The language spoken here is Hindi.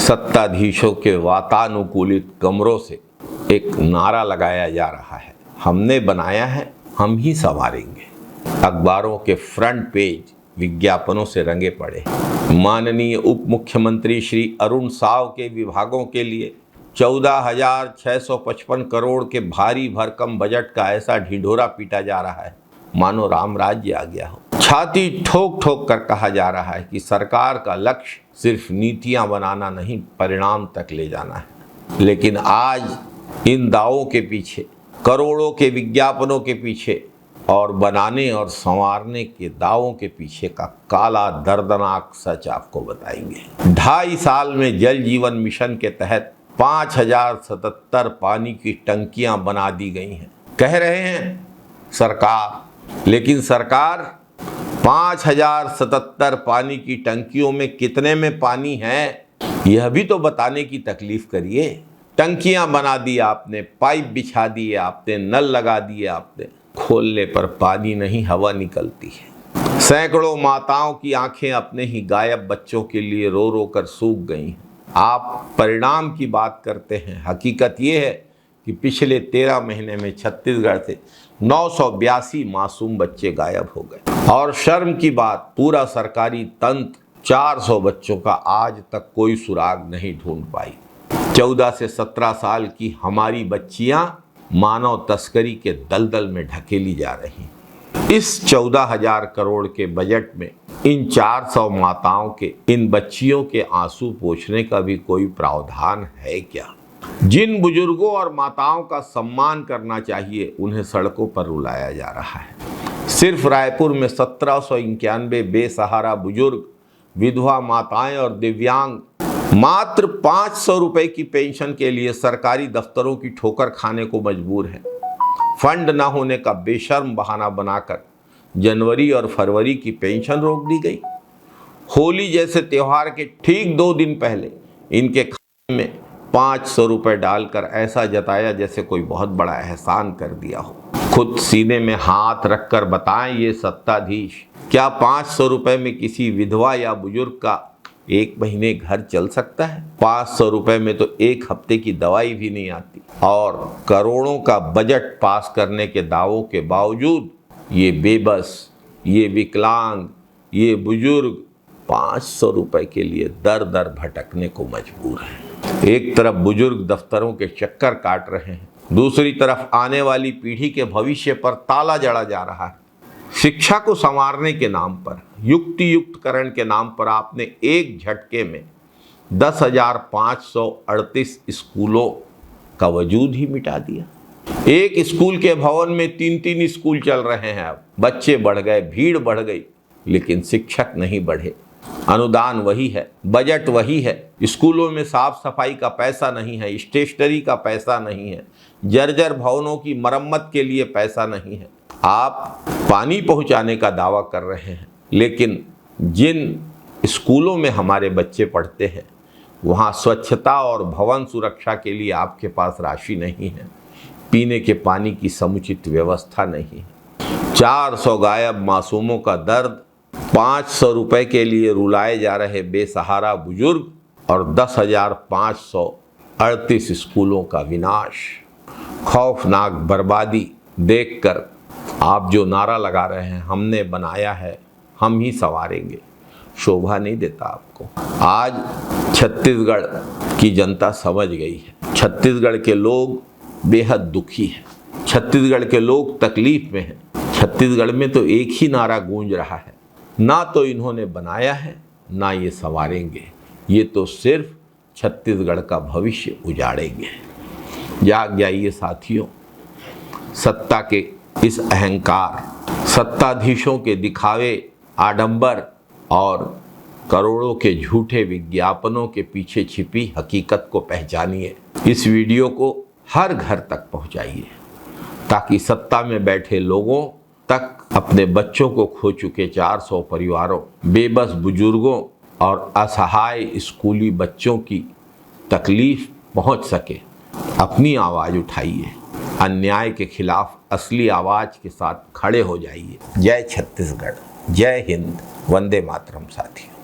सत्ताधीशों के वातानुकूलित कमरों से एक नारा लगाया जा रहा है, हमने बनाया है, हम ही संवारेंगे। अखबारों के फ्रंट पेज विज्ञापनों से रंगे पड़े। माननीय उप मुख्यमंत्री श्री अरुण साव के विभागों के लिए 14,655 करोड़ के भारी भरकम बजट का ऐसा ढिंढोरा पीटा जा रहा है मानो राम राज्य आ गया हो। छाती ठोक ठोक कर कहा जा रहा है कि सरकार का लक्ष्य सिर्फ नीतियां बनाना नहीं, परिणाम तक ले जाना है। लेकिन आज इन दावों के पीछे, करोड़ों के विज्ञापनों के पीछे और बनाने और संवारने के दावों के पीछे का काला दर्दनाक सच आपको बताएंगे। 2.5 साल में जल जीवन मिशन के तहत 5,077 पानी की टंकियां बना दी गई हैं। कह रहे हैं सरकार, लेकिन सरकार 5,077 पानी की टंकियों में कितने में पानी है यह भी तो बताने की तकलीफ करिए। टंकियां बना दी आपने, पाइप बिछा दिए आपने, नल लगा दिए आपने, खोलने पर पानी नहीं, हवा निकलती है। सैकड़ों माताओं की आंखें अपने ही गायब बच्चों के लिए रो रो कर सूख गई हैं। आप परिणाम की बात करते हैं, हकीकत ये है कि पिछले 13 महीने में छत्तीसगढ़ से 982 मासूम बच्चे गायब हो गए। और शर्म की बात, पूरा सरकारी तंत्र 400 बच्चों का आज तक कोई सुराग नहीं ढूंढ पाई। 14 से 17 साल की हमारी बच्चियां मानव तस्करी के दलदल में ढकेली जा रही। इस 14,000 करोड़ के बजट में इन 400 माताओं के, इन बच्चियों के आंसू पोंछने का भी कोई प्रावधान है क्या? जिन बुजुर्गों और माताओं का सम्मान करना चाहिए उन्हें सड़कों पर रुलाया जा रहा है। सिर्फ रायपुर में 1791 बेसहारा बुजुर्ग, विधवा माताएं और दिव्यांग मात्र 500 रुपए की पेंशन के लिए सरकारी दफ्तरों की ठोकर खाने को मजबूर है। फंड न होने का बेशर्म बहाना बनाकर जनवरी और फरवरी की पेंशन रोक दी गई। होली जैसे त्योहार के ठीक 2 दिन पहले इनके खाते में 500 रुपए डालकर ऐसा जताया जैसे कोई बहुत बड़ा एहसान कर दिया हो। खुद सीने में हाथ रखकर बताएं ये सत्ताधीश, क्या 500 रुपए में किसी विधवा या बुजुर्ग का 1 महीने घर चल सकता है? 500 रुपए में तो 1 हफ्ते की दवाई भी नहीं आती। और करोड़ों का बजट पास करने के दावों के बावजूद ये बेबस, ये विकलांग, ये बुजुर्ग 500 रुपए के लिए दर दर भटकने को मजबूर है। एक तरफ बुजुर्ग दफ्तरों के चक्कर काट रहे हैं, दूसरी तरफ आने वाली पीढ़ी के भविष्य पर ताला जड़ा जा रहा है। शिक्षा को संवारने के नाम पर, युक्ति युक्तकरण के नाम पर आपने एक झटके में 10,538 स्कूलों का वजूद ही मिटा दिया। एक स्कूल के भवन में 3-3 स्कूल चल रहे हैं। अब बच्चे बढ़ गए, भीड़ बढ़ गई, लेकिन शिक्षक नहीं बढ़े। अनुदान वही है, बजट वही है, स्कूलों में साफ सफाई का पैसा नहीं है, स्टेशनरी का पैसा नहीं है, जर्जर भवनों की मरम्मत के लिए पैसा नहीं है। आप पानी पहुंचाने का दावा कर रहे हैं, लेकिन जिन स्कूलों में हमारे बच्चे पढ़ते हैं वहां स्वच्छता और भवन सुरक्षा के लिए आपके पास राशि नहीं है, पीने के पानी की समुचित व्यवस्था नहीं है। 400 गायब मासूमों का दर्द, 500 रुपए के लिए रुलाए जा रहे बेसहारा बुजुर्ग और 10,538 स्कूलों का विनाश, खौफनाक बर्बादी देखकर आप जो नारा लगा रहे हैं, हमने बनाया है, हम ही संवारेंगे, शोभा नहीं देता आपको। आज छत्तीसगढ़ की जनता समझ गई है। छत्तीसगढ़ के लोग बेहद दुखी हैं, छत्तीसगढ़ के लोग तकलीफ में हैं। छत्तीसगढ़ में तो एक ही नारा गूंज रहा है, ना तो इन्होंने बनाया है, ना ये संवारेंगे, ये तो सिर्फ छत्तीसगढ़ का भविष्य उजाड़ेंगे। जाग जाइए साथियों, सत्ता के इस अहंकार, सत्ताधीशों के दिखावे, आडंबर और करोड़ों के झूठे विज्ञापनों के पीछे छिपी हकीकत को पहचानिए। इस वीडियो को हर घर तक पहुंचाइए ताकि सत्ता में बैठे लोगों तक अपने बच्चों को खो चुके 400 परिवारों, बेबस बुजुर्गों और असहाय स्कूली बच्चों की तकलीफ पहुंच सके। अपनी आवाज़ उठाइए, अन्याय के खिलाफ असली आवाज़ के साथ खड़े हो जाइए। जय छत्तीसगढ़, जय हिंद, वंदे मातरम साथियों।